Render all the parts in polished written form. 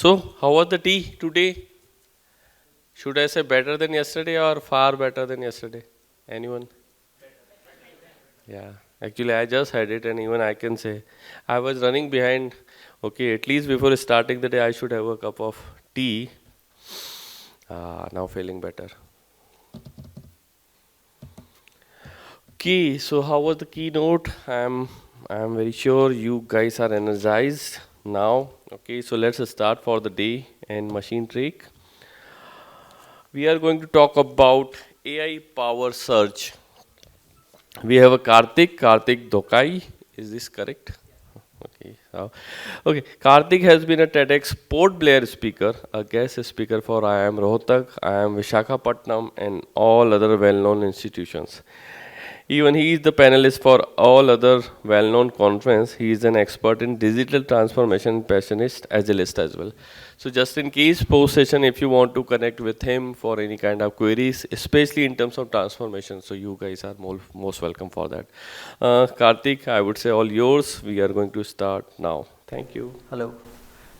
So, how was the tea today? Should I say better than yesterday or far better than yesterday? Anyone? Yeah, actually, I just had it, and even I can say I was running behind. Okay, at least before starting the day, I should have a cup of tea. Now feeling better. Okay, so how was the keynote? I'm very sure you guys are energized now. Okay, so let's start for the day and machine trick. We are going to talk about AI power search. We have a Kartik Dhokaai. Is this correct? Okay. Okay. Kartik has been a TEDx Port Blair speaker, a guest speaker for IIM Rohtak, IIM Visakhapatnam, and all other well-known institutions. Even he is the panelist for all other well-known conference. He is an expert in digital transformation, passionist, agilist as well. So just in case post session, if you want to connect with him for any kind of queries, especially in terms of transformation, so you guys are most welcome for that. Karthik, I would say all yours. We are going to start now. Thank you. Hello.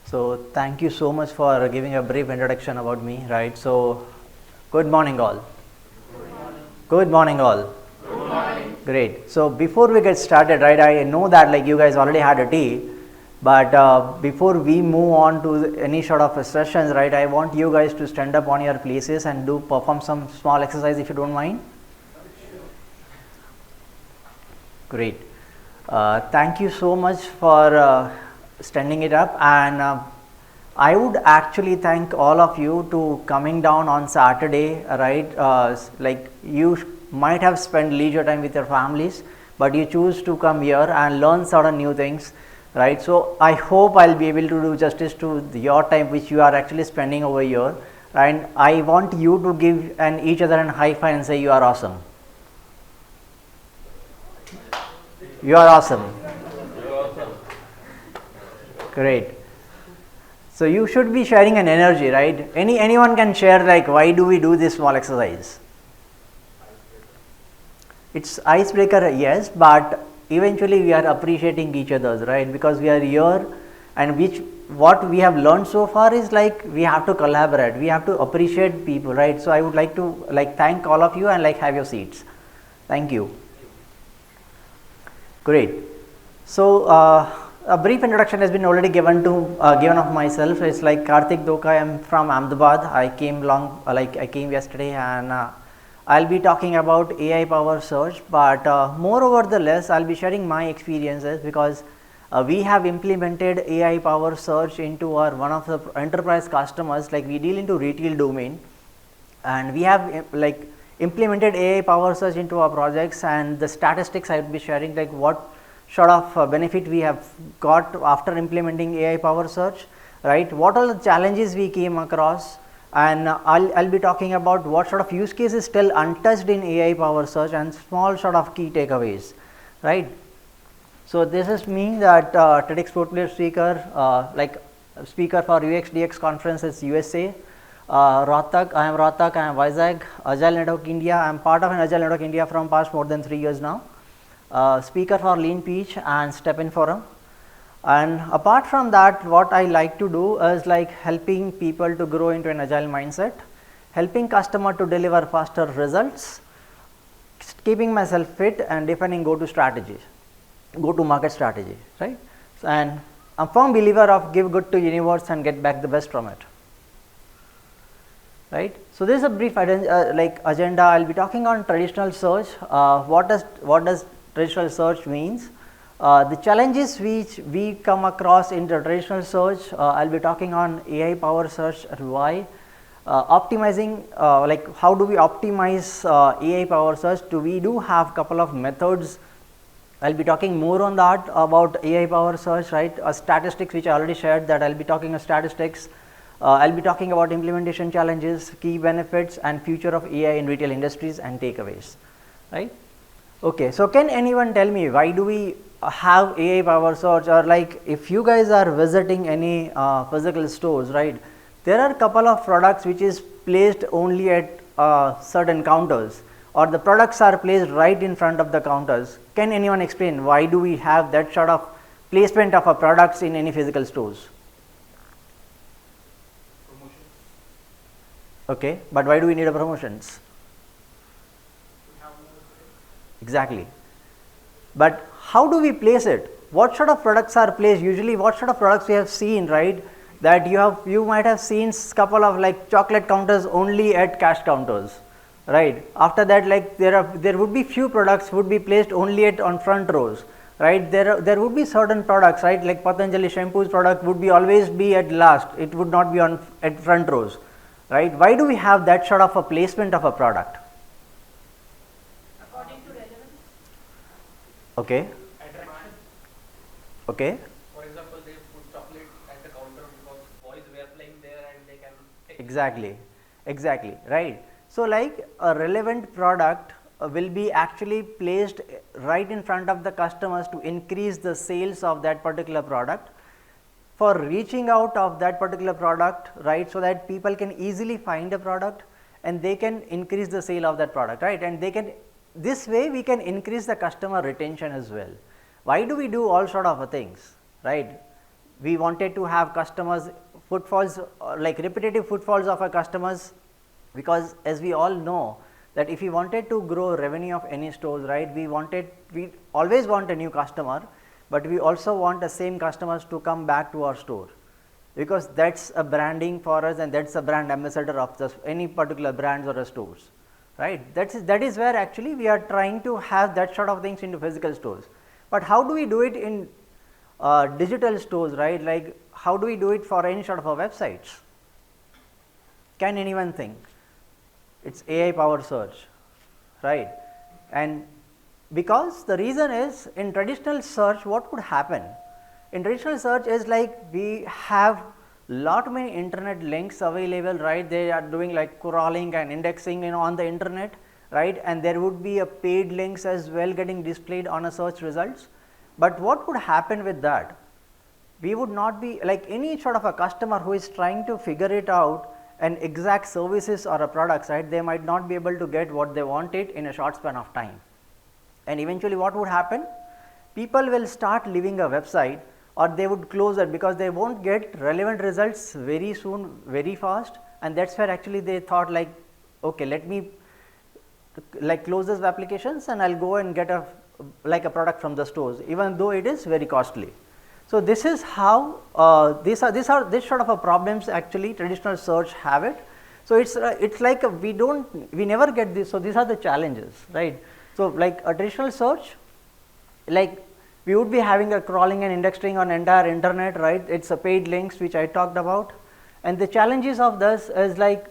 So thank you so much for giving a brief introduction about me, right? So good morning all. Good morning all. Great. So before we get started, right, I know that like you guys already had a tea, but before we move on to any sort of sessions, right, I want you guys to stand up on your places and perform some small exercise if you don't mind. Great. Thank you so much for standing it up, and I would actually thank all of you to coming down on Saturday, right? Like you might have spent leisure time with your families, but you choose to come here and learn certain new things, right? So I hope I'll be able to do justice to your time which you are actually spending over here, and I want you to give each other a high five and say you are awesome. You are awesome. Great. So you should be sharing an energy, right? Anyone can share like why do we do this small exercise? It's icebreaker, yes, but eventually we are appreciating each other's, right? Because we are here, and what we have learned so far is like we have to collaborate, we have to appreciate people, right? So I would like to thank all of you and have your seats. Thank you. Great. So a brief introduction has been already given of myself. It's like Kartik Dhokaai. I'm from Ahmedabad. I came yesterday, and I'll be talking about AI power search, but moreover the less I'll be sharing my experiences because we have implemented AI power search into one of the enterprise customers. Like we deal into retail domain, and we have implemented AI power search into our projects, and the statistics I will be sharing, like what sort of benefit we have got after implementing AI power search, right? What are the challenges we came across, and I'll be talking about what sort of use cases still untouched in AI power search and small sort of key takeaways, right? So this is me, that TEDx Portfolio speaker, speaker for UX/DX conferences USA. Rohtak, I am Rohtak, I am Vizag, Agile Network India. I am part of an Agile Network India from past more than 3 years now. Speaker for Lean Peach and Step In Forum. And apart from that, what I like to do is helping people to grow into an agile mindset, helping customer to deliver faster results, keeping myself fit, and defining go to market strategy, right? And I'm a firm believer of give good to universe and get back the best from it. Right. So this is a brief agenda. I'll be talking on traditional search. What does traditional search means? The challenges which we come across in the traditional search. I'll be talking on AI power search and why. Optimizing, how do we optimize AI power search? We do have couple of methods. I'll be talking more on that about AI power search, right? Statistics which I already shared, that I'll be talking of statistics. I'll be talking about implementation challenges, key benefits, and future of AI in retail industries and takeaways, right? Okay, so can anyone tell me why do we have AI power search, or if you guys are visiting any physical stores, right? There are a couple of products which is placed only at certain counters, or the products are placed right in front of the counters. Can anyone explain why do we have that sort of placement of our products in any physical stores? Okay, but why do we need a promotions? Exactly. But how do we place it? What sort of products are placed? Usually, what sort of products we have seen, right? That you might have seen couple of like chocolate counters only at cash counters, right? After that, like there would be few products would be placed only at on front rows, right? There would be certain products, right? Like Patanjali shampoos product would be always be at last. It would not be on at front rows, right? Why do we have that sort of a placement of a product? Okay. Okay. For example, they put chocolate at the counter because boys were playing there and they can take Exactly, right. So, like a relevant product will be actually placed right in front of the customers to increase the sales of that particular product, for reaching out of that particular product, right, so that people can easily find a product and they can increase the sale of that product, right, and they can, this way we can increase the customer retention as well. Why do we do all sort of things, right? We wanted to have customers footfalls, like repetitive footfalls of our customers, because as we all know that if we wanted to grow revenue of any stores, right, we always want a new customer, but we also want the same customers to come back to our store, because that's a branding for us and that's a brand ambassador of any particular brands or stores, right. That is where actually we are trying to have that sort of things into physical stores. But how do we do it in digital stores, right? Like how do we do it for any sort of a websites? Can anyone think? It's AI powered search, right? And because the reason is, in traditional search what would happen? In traditional search is like we have lot many internet links available, right? They are doing like crawling and indexing on the internet, right? And there would be a paid links as well getting displayed on a search results. But what would happen with that? We would not be like any sort of a customer who is trying to figure it out and exact services or a products, right? They might not be able to get what they wanted in a short span of time. And eventually what would happen? People will start leaving a website, or they would close it because they won't get relevant results very soon, very fast, and that's where actually they thought like, okay, let me like close these applications and I'll go and get a product from the stores, even though it is very costly. So this is how this sort of a problems actually traditional search have it. So it's like we never get this. So these are the challenges, right? So like a traditional search, like we would be having a crawling and indexing on entire internet, right? It's a paid links which I talked about, and the challenges of this is like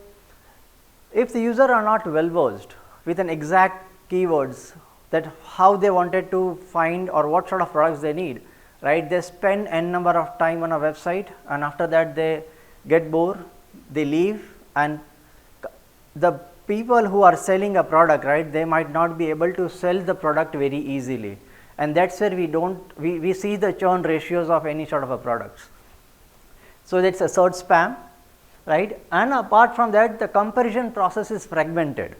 if the user are not well versed with an exact keywords that how they wanted to find or what sort of products they need, right? They spend n number of time on a website and after that they get bored, they leave, and the people who are selling a product, right, they might not be able to sell the product very easily, and that's where we see the churn ratios of any sort of a products. So that's a search spam, right? And apart from that, the comparison process is fragmented,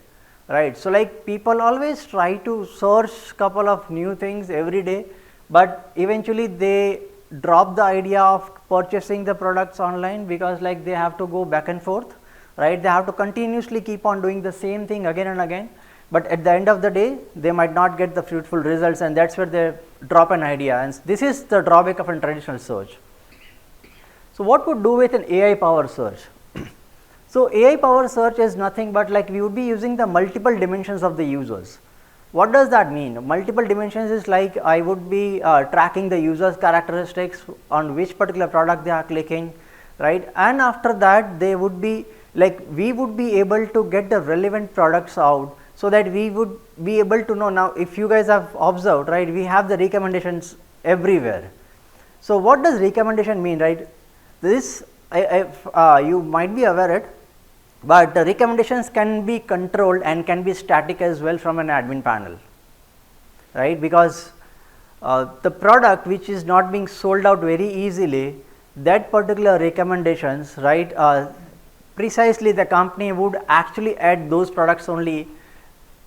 right? So like people always try to search couple of new things every day, but eventually they drop the idea of purchasing the products online because like they have to go back and forth, right? They have to continuously keep on doing the same thing again and again, but at the end of the day they might not get the fruitful results, and that's where they drop an idea, and this is the drawback of a traditional search. So what would do with an AI powered search? So AI powered search is nothing but like we would be using the multiple dimensions of the users. What does that mean? Multiple dimensions is like I would be tracking the user's characteristics on which particular product they are clicking, right? And after that they would be like we would be able to get the relevant products out, so that we would be able to know. Now if you guys have observed, right, we have the recommendations everywhere. So what does recommendation mean, right? This you might be aware it, but the recommendations can be controlled and can be static as well from an admin panel, right? Because the product which is not being sold out very easily, that particular recommendations, right, precisely the company would actually add those products only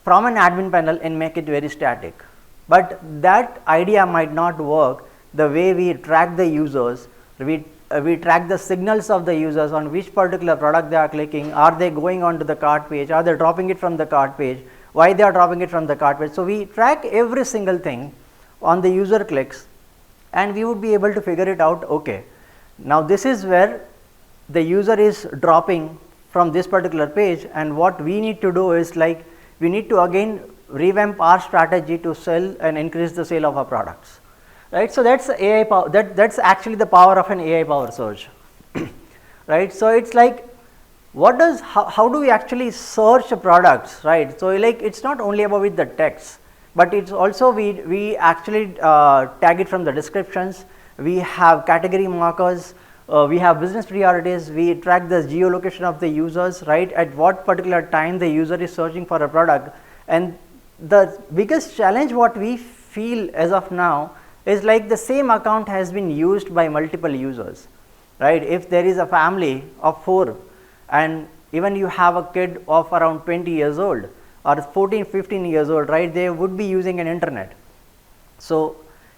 from an admin panel and make it very static. But that idea might not work the way we track the users. We we track the signals of the users on which particular product they are clicking, are they going on to the cart page, are they dropping it from the cart page, why they are dropping it from the cart page. So, we track every single thing on the user clicks, and we would be able to figure it out. Okay, now this is where the user is dropping from this particular page, and what we need to do is like we need to again revamp our strategy to sell and increase the sale of our products, right. So, that is AI power, that's actually the power of an AI power search, right. So, it is like what does how do we actually search products, right. So, like it is not only about with the text, but it is also we actually tag it from the descriptions, we have category markers, we have business priorities, we track the geolocation of the users, right, at what particular time the user is searching for a product. And the biggest challenge what we feel as of now is like the same account has been used by multiple users, right. If there is a family of 4 and even you have a kid of around 20 years old or 14-15 years old, right, they would be using an internet. So,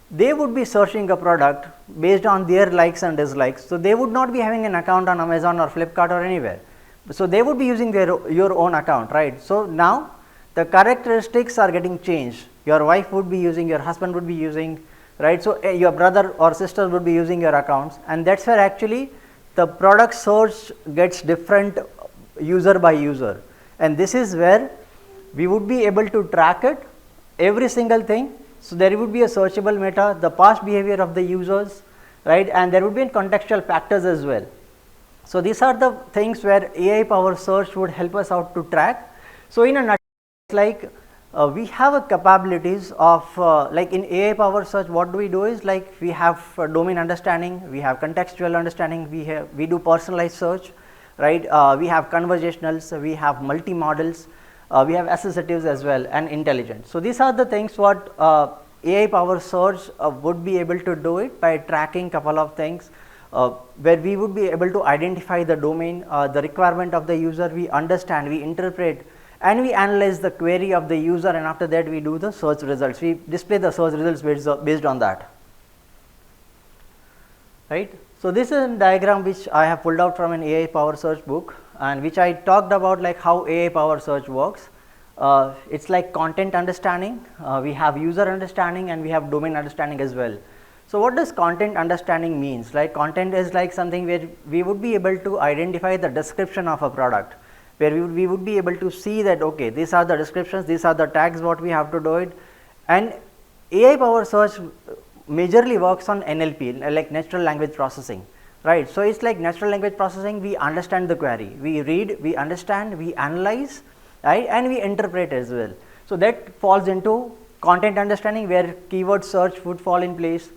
they would be searching a product based on their likes and dislikes. So, they would not be having an account on Amazon or Flipkart or anywhere. So, they would be using your own account, right. So, now the characteristics are getting changed, your wife would be using, your husband would be using, right. So, your brother or sister would be using your accounts, and that is where actually the product search gets different user by user, and this is where we would be able to track it every single thing. So, there would be a searchable meta, the past behavior of the users, right, and there would be contextual factors as well. So, these are the things where AI power search would help us out to track. So, in a nutshell, like we have a capabilities of like in AI power search, what do we do is like we have domain understanding, we have contextual understanding, we do personalized search, right, we have conversationals, we have multi models, we have associatives as well, and intelligent. So, these are the things what AI power search would be able to do it by tracking couple of things, where we would be able to identify the domain, the requirement of the user, we understand, we interpret, and we analyze the query of the user, and after that we do the search results, we display the search results based on that, right. So, this is a diagram which I have pulled out from an AI power search book, and which I talked about like how AI power search works. It is like content understanding, we have user understanding, and we have domain understanding as well. So, what does content understanding means? Like content is like something where we would be able to identify the description of a product, where we would be able to see that okay, these are the descriptions, these are the tags what we have to do it, and AI power search majorly works on NLP, like natural language processing, right. So, it is like natural language processing, we understand the query, we read, we understand, we analyze, right, and we interpret as well. So, that falls into content understanding, where keyword search would fall in place.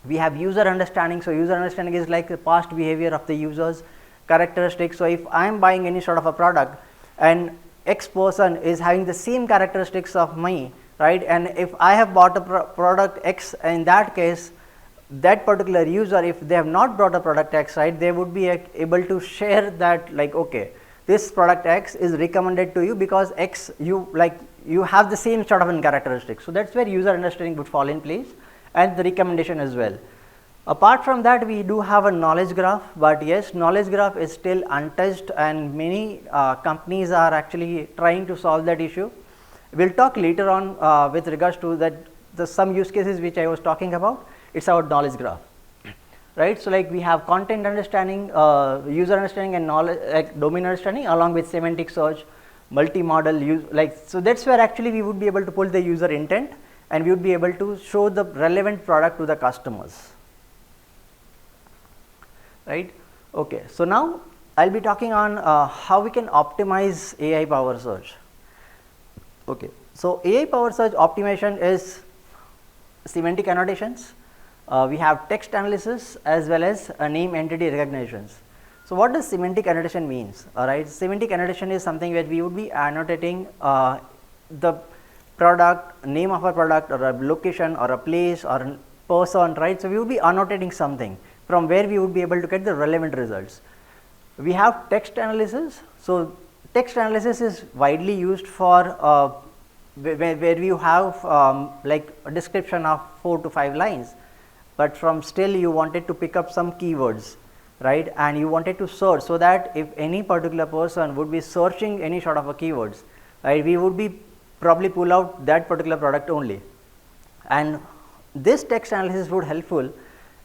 We have user understanding. So, user understanding is like the past behavior of the users, characteristics. So, if I am buying any sort of a product and X person is having the same characteristics of me, right, and if I have bought a product X, in that case that particular user, if they have not bought a product X, right, they would be able to share that like okay, this product X is recommended to you because X you like you have the same sort of an characteristics. So, that is where user understanding would fall in place, and the recommendation as well. Apart from that, we do have a knowledge graph, but yes, knowledge graph is still untouched, and many companies are actually trying to solve that issue. We will talk later on with regards to that some use cases which I was talking about. It is our knowledge graph, right. So, like we have content understanding, user understanding, and knowledge like domain understanding, along with semantic search, multi-model like. So, that is where actually we would be able to pull the user intent, and we would be able to show the relevant product to the customers, right. Okay. So, now I will be talking on how we can optimize AI power search. Okay. So, AI power search optimization is semantic annotations, we have text analysis as well as name entity recognitions. So, what does semantic annotation means? Alright, semantic annotation is something where we would be annotating the product, name of a product, or a location, or a place, or a person, right. So, we would be annotating something from where we would be able to get the relevant results. We have text analysis. So, text analysis is widely used for where you have like a description of 4 to 5 lines, but from still you wanted to pick up some keywords, right, and you wanted to search, so that if any particular person would be searching any sort of a keywords, right, we would be probably pull out that particular product only. And this text analysis would helpful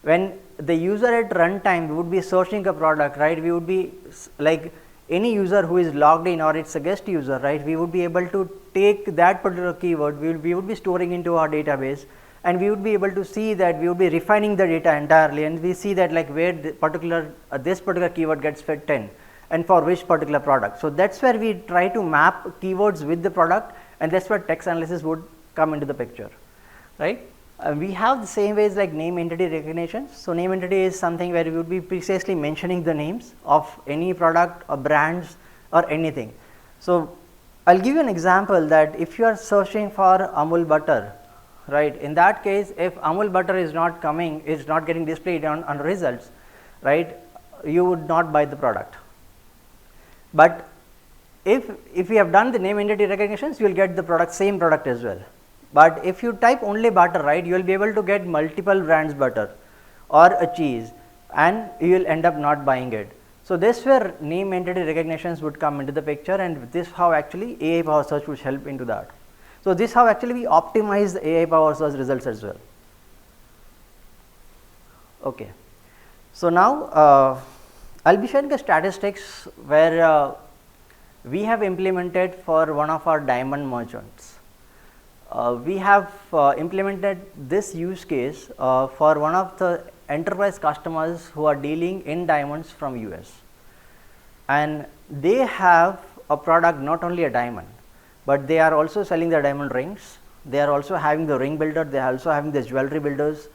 when the user at runtime would be searching a product, right, we would be like any user who is logged in or it's a guest user, right, we would be able to take that particular keyword, we would be storing into our database, and we would be able to see that we would be refining the data entirely, and we see that like where the particular this particular keyword gets fit in and for which particular product. So that's where we try to map keywords with the product, and that's where text analysis would come into the picture, right. We have the same ways like name entity recognition. So name entity is something where we would be precisely mentioning the names of any product or brands or anything. So I'll give you an example that if you are searching for Amul butter, right, in that case if Amul butter is not coming, is not getting displayed on results, right, you would not buy the product. But if we have done the name entity recognitions, you will get the product, same product as well. But if you type only butter, right, you will be able to get multiple brands butter or a cheese, and you will end up not buying it. So this where name entity recognitions would come into the picture, and this how actually AI power search would help into that. So this how actually we optimize the AI power search results as well. Okay. So now I'll be sharing the statistics where we have implemented for one of our diamond merchants. We have implemented this use case for one of the enterprise customers who are dealing in diamonds from US, and they have a product, not only a diamond, but they are also selling the diamond rings, they are also having the ring builder, they are also having the jewelry builders,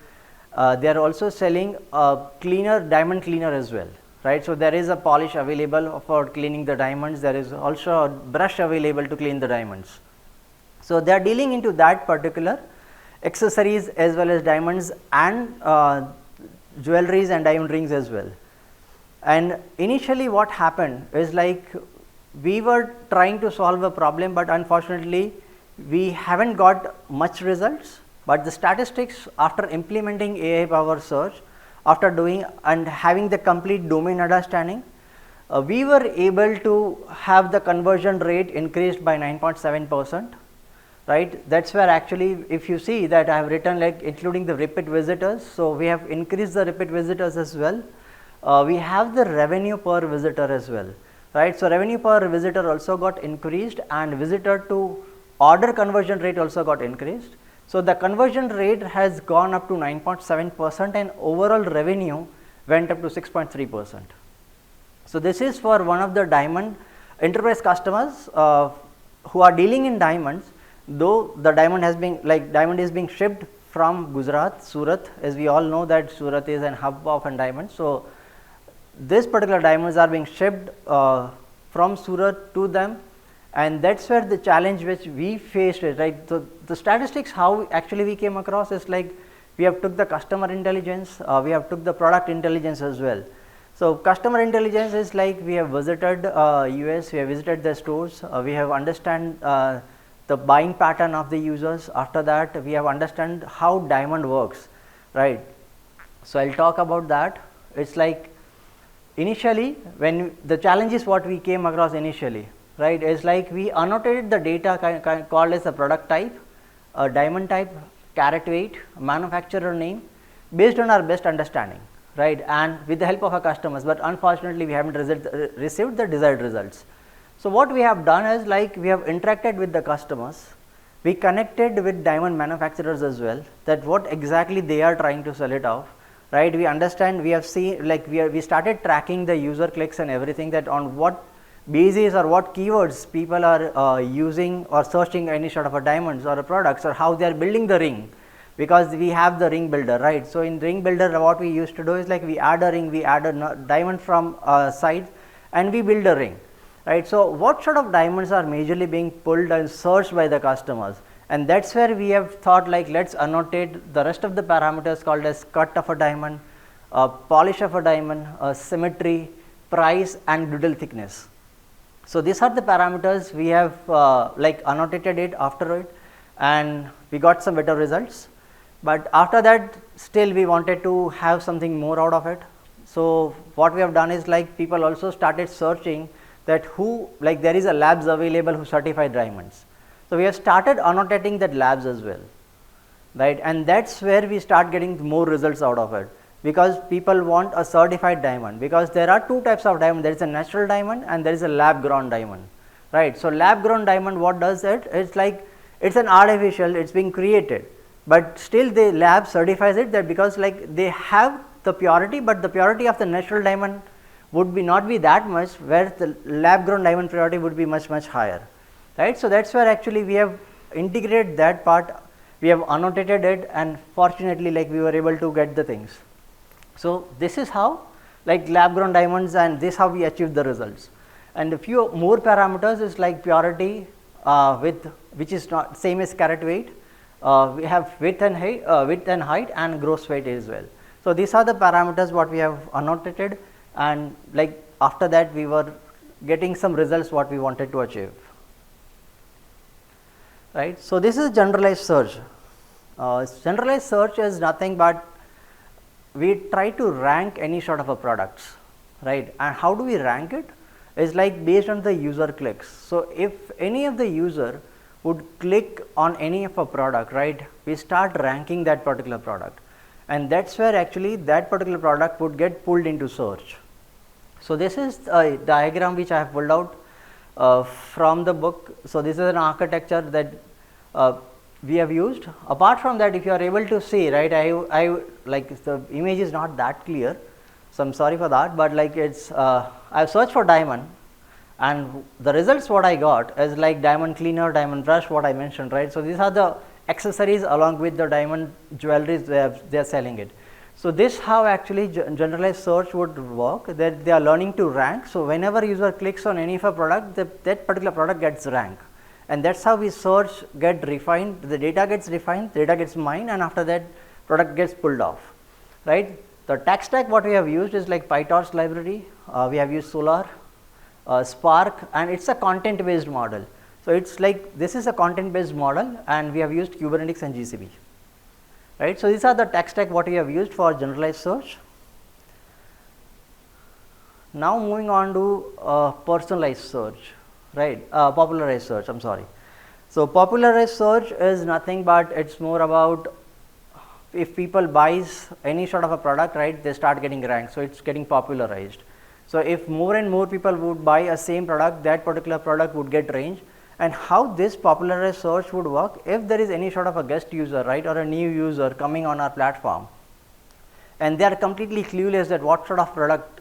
they are also selling a cleaner, diamond cleaner as well, right. So there is a polish available for cleaning the diamonds, there is also a brush available to clean the diamonds. So they are dealing into that particular accessories as well as diamonds and jewelries and diamond rings as well. And initially what happened is like we were trying to solve a problem, but unfortunately we haven't got much results. But the statistics after implementing AI power search, after doing and having the complete domain understanding, we were able to have the conversion rate increased by 9.7%. Right, that's where actually if you see that I have written like including the repeat visitors. So we have increased the repeat visitors as well. We have the revenue per visitor as well, right. So revenue per visitor also got increased, and visitor to order conversion rate also got increased. So the conversion rate has gone up to 9.7%, and overall revenue went up to 6.3%. So this is for one of the diamond enterprise customers who are dealing in diamonds. Though the diamond has been diamond is being shipped from Gujarat, Surat, as we all know that Surat is an hub of diamonds. So this particular diamonds are being shipped from Surat to them, and that's where the challenge which we faced is, right. So the statistics how actually we came across is like we have took the customer intelligence, we have took the product intelligence as well. So customer intelligence is like we have visited US, we have visited the stores, we have understand the buying pattern of the users. After that we have understand how diamond works, right. So I'll talk about that. It's like initially when the challenge is what we came across initially, right, is like we annotated the data called as a product type, a diamond type, carat weight, manufacturer name based on our best understanding, right, and with the help of our customers, but unfortunately we haven't received the desired results. So what we have done is like we have interacted with the customers, we connected with diamond manufacturers as well, that what exactly they are trying to sell it off, right. We understand, we have seen like we started tracking the user clicks and everything, that on what basis or what keywords people are using or searching any sort of a diamonds or a products, or how they are building the ring, because we have the ring builder, right. So in ring builder what we used to do is like we add a ring, we add a diamond from side, and we build a ring, right. So what sort of diamonds are majorly being pulled and searched by the customers, and that's where we have thought like let's annotate the rest of the parameters called as cut of a diamond, polish of a diamond, symmetry, price, and doodle thickness. So these are the parameters we have like annotated it after it, and we got some better results. But after that still we wanted to have something more out of it. So what we have done is like people also started searching that who, like there is a labs available who certify diamonds. So we have started annotating that labs as well, right, and that's where we start getting more results out of it, because people want a certified diamond, because there are two types of diamond, there is a natural diamond and there is a lab grown diamond, right. So lab grown diamond, what does it? It's like it's an artificial, it's being created, but still the lab certifies it, that because like they have the purity, but the purity of the natural diamond would be not be that much, where the lab grown diamond purity would be much higher, right. So that's where actually we have integrated that part, we have annotated it, and fortunately like we were able to get the things. So this is how like lab grown diamonds, and this how we achieved the results. And a few more parameters is like purity with, which is not same as carat weight, we have width and height and gross weight as well. So these are the parameters what we have annotated, and like after that we were getting some results what we wanted to achieve, right. So this is generalized search. Generalized search is nothing but we try to rank any sort of a products, right, and how do we rank it is like based on the user clicks. So if any of the user would click on any of a product, right, we start ranking that particular product, and that's where actually that particular product would get pulled into search. So this is a diagram which I have pulled out from the book. So this is an architecture that we have used. Apart from that, if you are able to see, right, I like the image is not that clear, so I'm sorry for that, but like it's I've searched for diamond, and the results what I got is like diamond cleaner, diamond brush, what I mentioned, right. So these are the accessories along with the diamond jewelries they are selling it. So this how actually generalized search would work, that they are learning to rank. So whenever user clicks on any of a product, that particular product gets ranked, and that's how we search get refined, the data gets refined, data gets mined, and after that product gets pulled off, right. The tech stack what we have used is like PyTorch library, we have used Solar, Spark, and it's a content based model. So it's like this is a content based model, and we have used Kubernetes and GCP, right. So these are the tech stack what we have used for generalized search. Now moving on to personalized search, right, popularized search, I'm sorry. So popularized search is nothing but it's more about if people buys any sort of a product, right, they start getting ranked, so it's getting popularized. So if more and more people would buy a same product, that particular product would get ranged. And how this popularized search would work, if there is any sort of a guest user, right, or a new user coming on our platform, and they are completely clueless that what sort of product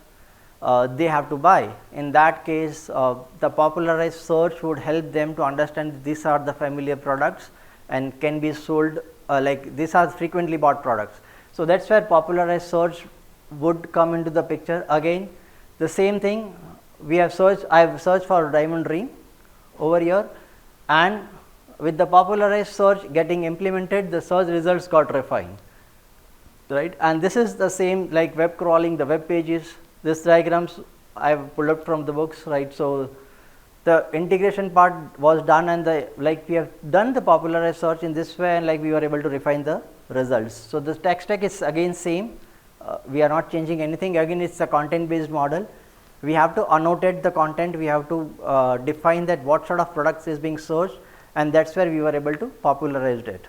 they have to buy. In that case, the popularized search would help them to understand these are the familiar products and can be sold, like these are frequently bought products. So that's where popularized search would come into the picture. Again, the same thing we have searched, I have searched for diamond ring over here, and with the popularized search getting implemented, the search results got refined, right. And this is the same like web crawling, the web pages. This diagrams I have pulled up from the books, right. So the integration part was done, and the like we have done the popularized search in this way, and like we were able to refine the results. So the tech stack is again same, we are not changing anything. Again, it's a content based model. We have to annotate the content, we have to define that what sort of products is being searched, and that's where we were able to popularize it,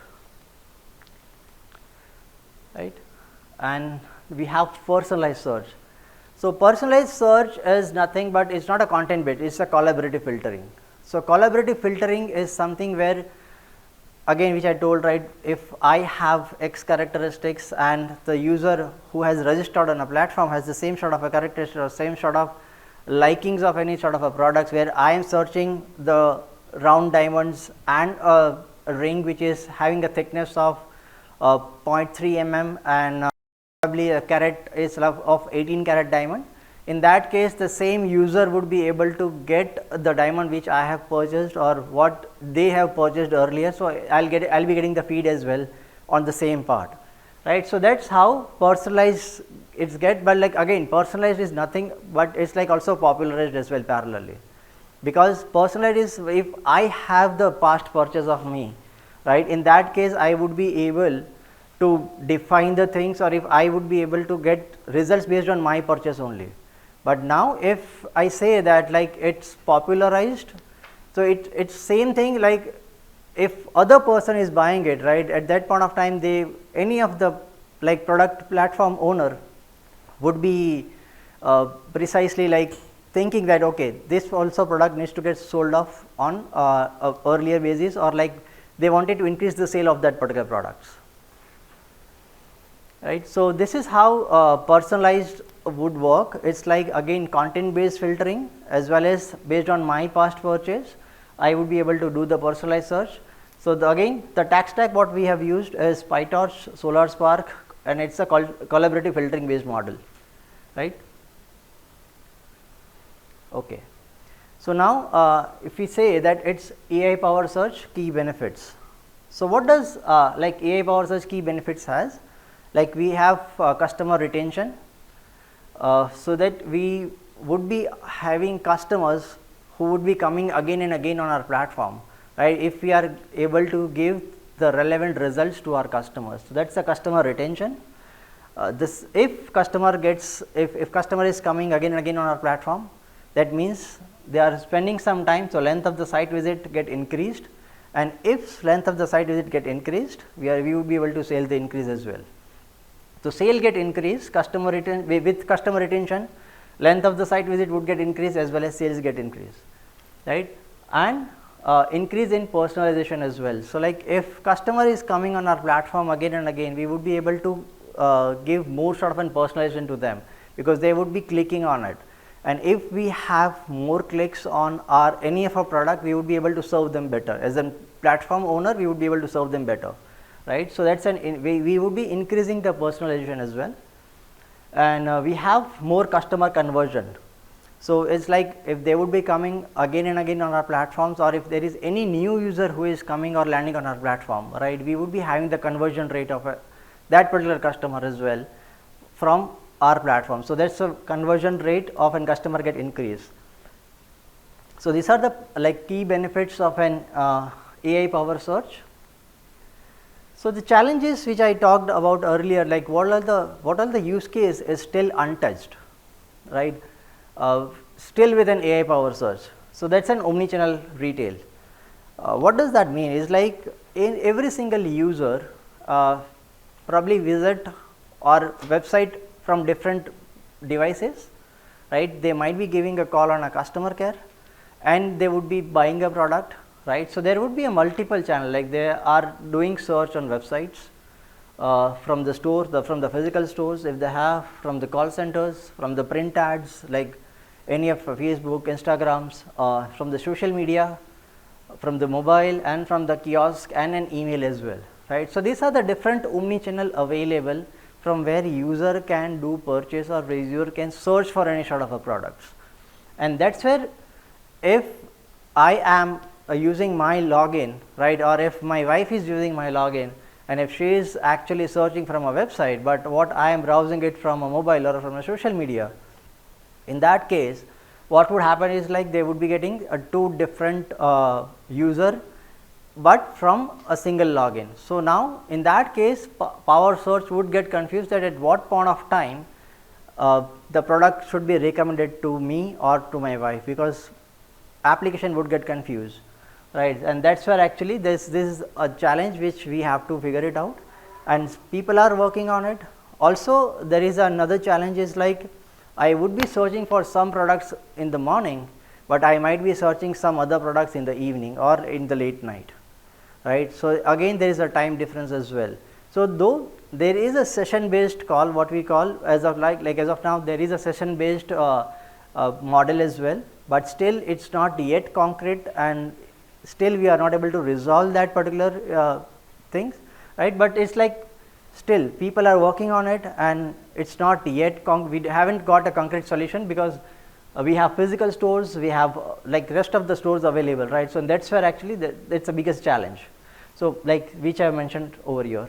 right. And we have personalized search. So personalized search is nothing but it's not a content based, it's a collaborative filtering. So collaborative filtering is something where, again which I told, right, if I have X characteristics and the user who has registered on a platform has the same sort of a characteristic or same sort of likings of any sort of a products, where I am searching the round diamonds and a ring which is having a thickness of 0.3 mm and probably a carat is of 18 carat diamond. In that case, the same user would be able to get the diamond which I have purchased or what they have purchased earlier. So I'll be getting the feed as well on the same part, right. So that's how personalized it's get. But like again, personalized is nothing but it's like also popularized as well parallelly, because personalized is if I have the past purchase of me, right, in that case I would be able to define the things, or if I would be able to get results based on my purchase only. But now if I say that like it's popularized, so it's same thing, like if other person is buying it, right, at that point of time, any of the like product platform owner would be precisely like thinking that okay, this also product needs to get sold off on a earlier basis, or like they wanted to increase the sale of that particular products, right. So this is how personalized would work. It's like again content based filtering, as well as based on my past purchase I would be able to do the personalized search. So again the tech stack what we have used is PyTorch, SolarSpark, and it's a collaborative filtering based model, right. Okay. So now if we say that it's AI power search key benefits. So what does like AI power search key benefits has? Like we have customer retention, so that we would be having customers who would be coming again and again on our platform, right, if we are able to give the relevant results to our customers. So that's the customer retention. This if customer is coming again and again on our platform, that means they are spending some time, so length of the site visit get increased, and if length of the site visit get increased, we would be able to sell the increase as well. So sale get increased, with customer retention, length of the site visit would get increased as well as sales get increased, right, and increase in personalization as well. So like if customer is coming on our platform again and again, we would be able to give more sort of an personalization to them, because they would be clicking on it, and if we have more clicks on any of our product, we would be able to serve them better. As a platform owner, we would be able to serve them better, right. So that's we would be increasing the personalization as well, and we have more customer conversion. So it's like if they would be coming again and again on our platforms, or if there is any new user who is coming or landing on our platform, right, we would be having the conversion rate of that particular customer as well from our platform. So that's a conversion rate of a customer get increased. So these are the like key benefits of an AI power search. So the challenges which I talked about earlier, like what are the use case is still untouched, right, still with an AI power search. So that's an omni-channel retail. What does that mean? Is like in every single user probably visit our website from different devices, right. They might be giving a call on a customer care, and they would be buying a product, right. So there would be a multiple channel, like they are doing search on websites, from the stores, from the physical stores, if they have, from the call centers, from the print ads, like any of Facebook, Instagrams, from the social media, from the mobile, and from the kiosk, and an email as well, right. So these are the different omni-channel available from where user can do purchase, or where user can search for any sort of a products. And that's where if I am using my login, right, or if my wife is using my login, and if she is actually searching from a website, but what I am browsing it from a mobile or from a social media, in that case what would happen is like they would be getting two different user, but from a single login. So now in that case power search would get confused that at what point of time the product should be recommended to me or to my wife, because application would get confused, right. And that's where actually this is a challenge which we have to figure it out, and people are working on it. Also there is another challenge is like I would be searching for some products in the morning, but I might be searching some other products in the evening or in the late night, right. So again there is a time difference as well. So though there is a session based call, what we call as of like as of now there is a session based model as well, but still it's not yet concrete, and still we are not able to resolve that particular things, right. But it's like still people are working on it, and it's not yet we haven't got a concrete solution, because we have physical stores, we have like rest of the stores available, right. So that's where actually that's the biggest challenge, so like which I mentioned over here.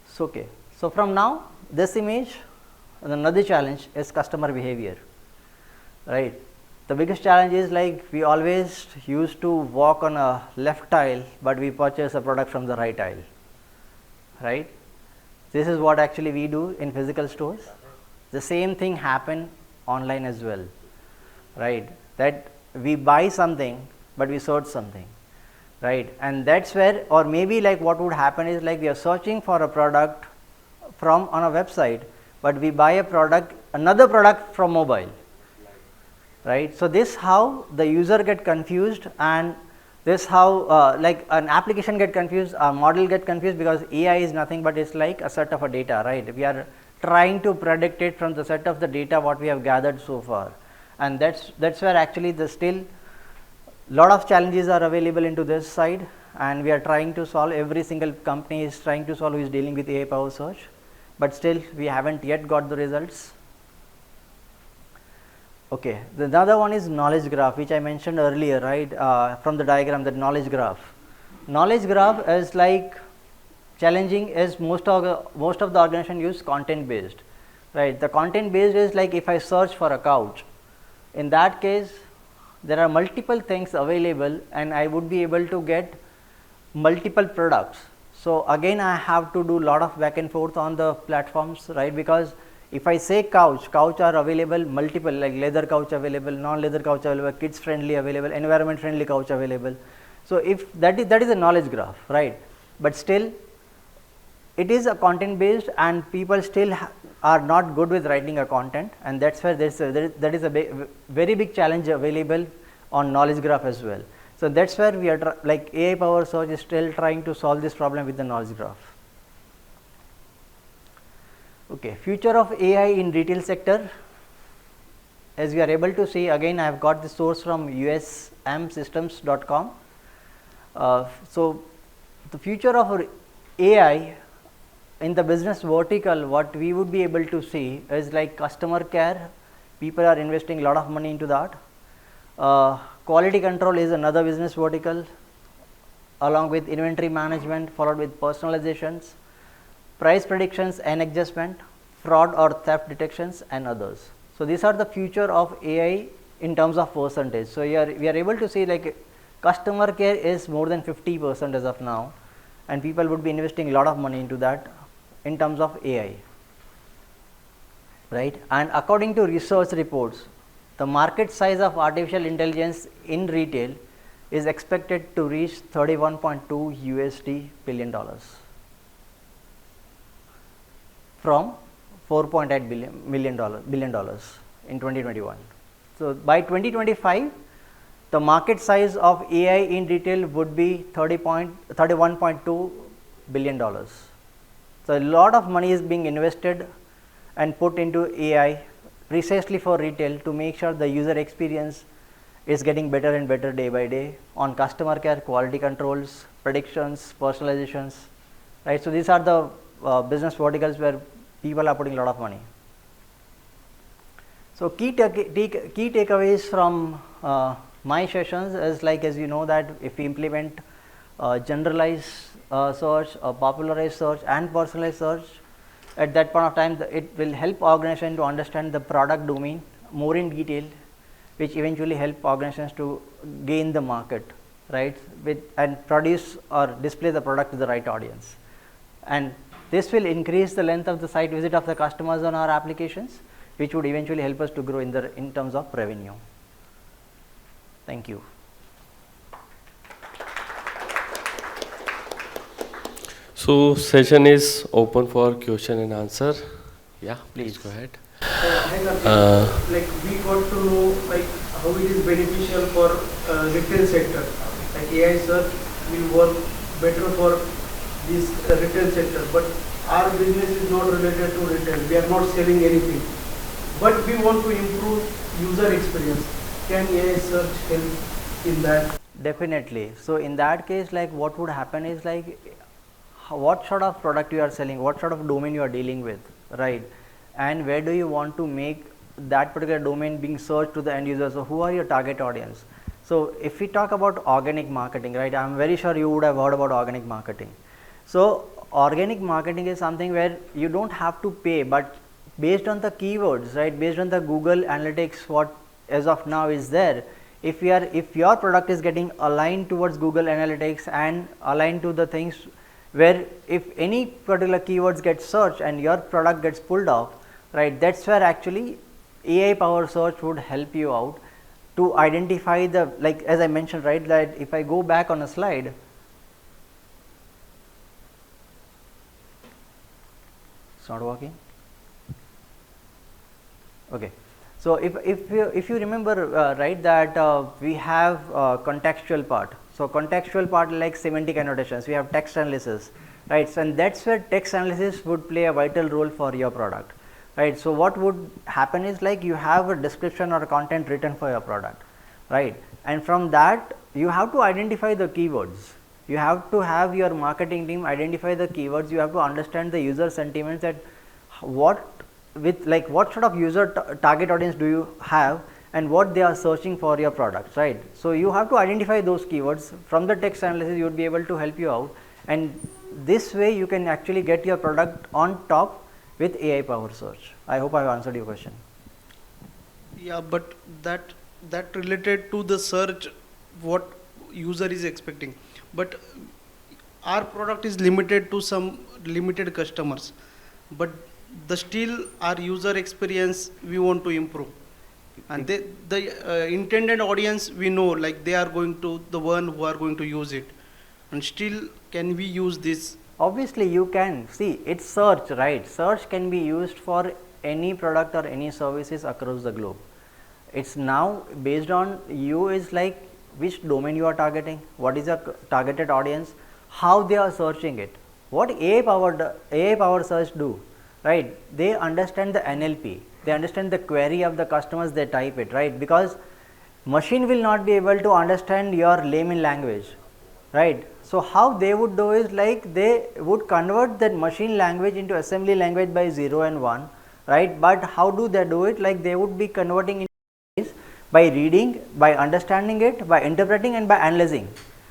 So okay, so from now this image, another challenge is customer behavior, right. The biggest challenge is like we always used to walk on a left aisle, but we purchase a product from the right aisle, right? This is what actually we do in physical stores. The same thing happen online as well, right? That we buy something, but we search something, right? And that's where, or maybe like what would happen is like we are searching for a product from on a website, but we buy a product, another product from mobile, right? So this how the user get confused, and this how like an application get confused, a model get confused, because AI is nothing but it's like a set of a data, right? We are trying to predict it from the set of the data what we have gathered so far, and that's where actually the still lot of challenges are available into this side, and we are trying to solve. Every single company is trying to solve who is dealing with AI power search, but still we haven't yet got the results. Okay, the other one is knowledge graph, which I mentioned earlier, right? From the diagram, that knowledge graph. Knowledge graph is like challenging, as most of the organization use content based, right? The content based is like if I search for a couch, in that case there are multiple things available, and I would be able to get multiple products. So again I have to do lot of back and forth on the platforms, right? Because if I say couch are available multiple, like leather couch available, non-leather couch available, kids friendly available, environment friendly couch available. So if that is a knowledge graph, right? But still it is a content based, and people still are not good with writing a content, and that's where that is a very big challenge available on knowledge graph as well. So that's where we are like AI power search is still trying to solve this problem with the knowledge graph. Okay, future of AI in retail sector. As we are able to see, again I have got the source from usmsystems.com. So the future of AI in the business vertical, what we would be able to see is like customer care. People are investing a lot of money into that. Quality control is another business vertical, along with inventory management, followed with personalizations, price predictions and adjustment, fraud or theft detections, and others. So these are the future of AI in terms of percentage. So we are able to see like customer care is more than 50% as of now, and people would be investing a lot of money into that in terms of AI, right? And according to research reports, the market size of artificial intelligence in retail is expected to reach $31.2 billion from $4.8 billion in 2021. So by 2025, the market size of AI in retail would be $31.2 billion. So a lot of money is being invested and put into AI precisely for retail to make sure the user experience is getting better and better day by day on customer care, quality controls, predictions, personalizations, right? So these are the business verticals where people are putting a lot of money. So key takeaways from my sessions is like, as you know, that if we implement generalized search, popularized search and personalized search, at that point of time it will help organization to understand the product domain more in detail, which eventually help organizations to gain the market, right, and produce or display the product to the right audience. And this will increase the length of the site visit of the customers on our applications, which would eventually help us to grow in terms of revenue. Thank you. So session is open for question and answer. Yeah, please go ahead. Like we got to know like how it is beneficial for retail sector. Like AI search will work better for this retail sector, but our business is not related to retail. We are not selling anything, but we want to improve user experience. Can AI search help in that? Definitely. So in that case, like what would happen is like what sort of product you are selling, what sort of domain you are dealing with, right? And where do you want to make that particular domain being searched to the end user? So who are your target audience? So if we talk about organic marketing, right, I am very sure you would have heard about organic marketing. So organic marketing is something where you don't have to pay, but based on the keywords, right, based on the Google Analytics, what as of now is there, if your product is getting aligned towards Google Analytics and aligned to the things where if any particular keywords get searched and your product gets pulled off, right, that's where actually AI power search would help you out to identify the, like as I mentioned, right, that if I go back on a slide, it's not working. Okay. So if you remember right, that we have contextual part. So contextual part like semantic annotations, we have text analysis, right? So and that's where text analysis would play a vital role for your product, right? So what would happen is like you have a description or a content written for your product, right? And from that you have to identify the keywords. You have to have your marketing team identify the keywords. You have to understand the user sentiments, that what sort of user target audience do you have and what they are searching for your products, right? So you have to identify those keywords. From the text analysis you would be able to help you out, and this way you can actually get your product on top with AI power search. I hope I have answered your question. Yeah, but that related to the search, what user is expecting, but our product is limited to some limited customers, but the still our user experience we want to improve, and the intended audience we know, like they are going to the one who are going to use it, and still can we use this? Obviously you can. See, it's search, right? Search can be used for any product or any services across the globe. It's now based on you, is like which domain you are targeting, what is your targeted audience, how they are searching it. What AI powered search do, right? They understand the NLP, they understand the query of the customers, they type it, right? Because machine will not be able to understand your layman language, right? So how they would do is like they would convert that machine language into assembly language by 0 and 1, right? But how do they do it? Like they would be converting it by reading, by understanding it, by interpreting and by analyzing,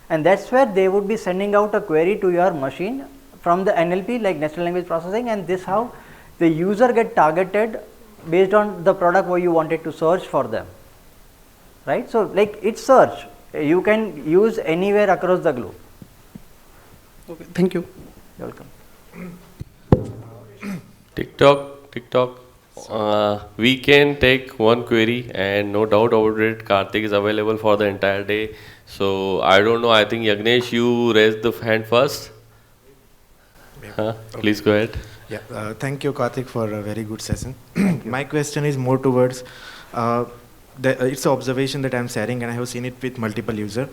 and that's where they would be sending out a query to your machine from the NLP, like natural language processing, and this how the user get targeted based on the product where you wanted to search for them, right? So like it's search, you can use anywhere across the globe. Okay, thank you. You're welcome. TikTok. We can take one query, and no doubt about it, Kartik is available for the entire day. So I don't know. I think Yagnesh, you raised the hand first. Please go ahead. Yeah, thank you, Kartik, for a very good session. My question is more towards it's an observation that I'm sharing, and I have seen it with multiple users.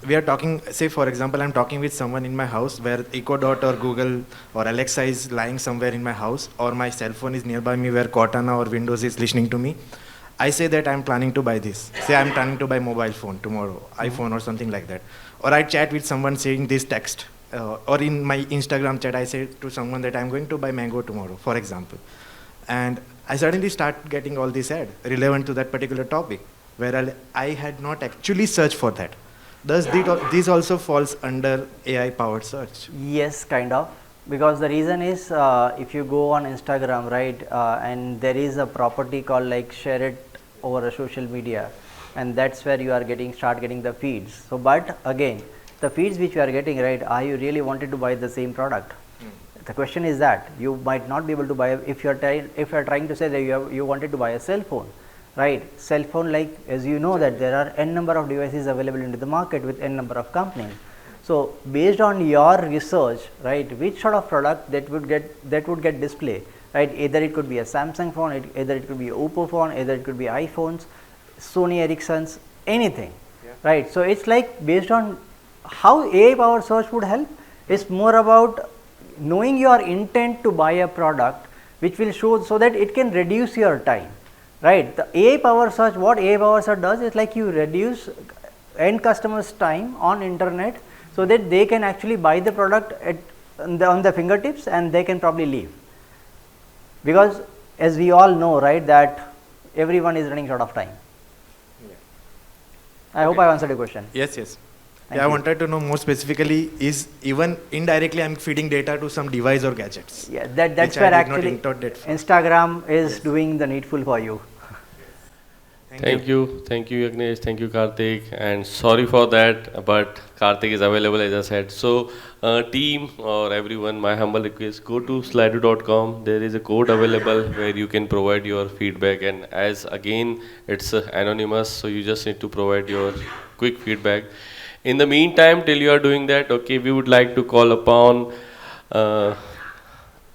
We are talking, say for example, I'm talking with someone in my house where Echo Dot or Google or Alexa is lying somewhere in my house, or my cell phone is nearby me where Cortana or Windows is listening to me. I say that I'm planning to buy this. Say I'm planning to buy mobile phone tomorrow, iPhone or something like that. Or I chat with someone saying this text. Or in my Instagram chat, I say to someone that I'm going to buy mango tomorrow, for example. And I suddenly start getting all these ads relevant to that particular topic, where I had not actually searched for that. Does this also falls under AI powered search? Yes, kind of, because the reason is if you go on Instagram, right, and there is a property called like share it over a social media, and that's where you are start getting the feeds. So but again, the feeds which you are getting, right, are you really wanted to buy the same product? The question is that you might not be able to buy, if you are trying to say that you wanted to buy a cell phone, right? Cell phone, like as you know that there are n number of devices available into the market with n number of companies. So based on your research, right, which sort of product that would get display, right? Either it could be a Samsung phone, either it could be Oppo phone, either it could be iPhones, Sony Ericsson's, anything, right? So it's like based on how AI powered search would help. It's more about knowing your intent to buy a product, which will show so that it can reduce your time, right? The AI powered search, what AI powered search does is like you reduce end customers time on internet so that they can actually buy the product on the fingertips, and they can probably leave, because as we all know, right, that everyone is running short of time. I hope I answered your question. Yes. Thank I you. wanted to know more specifically, is even indirectly I'm feeding data to some device or gadgets. Yeah, that's which where I did not actually intend at first. Instagram is doing the needful for you. Thank you, Agnesh. Thank you, Karthik. And sorry for that, but Karthik is available as I said. So, team or everyone, my humble request: go to slido.com. There is a code available where you can provide your feedback. And as again, it's anonymous, so you just need to provide your quick feedback. In the meantime, till you are doing that, okay, we would like to call upon uh,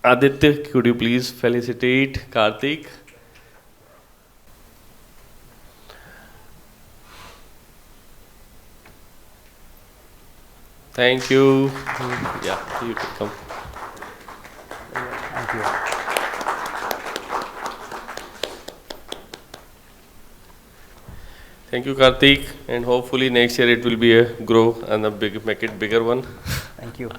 Aditya. Could you please felicitate Karthik? Thank you. Yeah, you can come. Thank you. Thank you, Karthik, and hopefully next year it will be a grow and a big, make it bigger one. Thank you.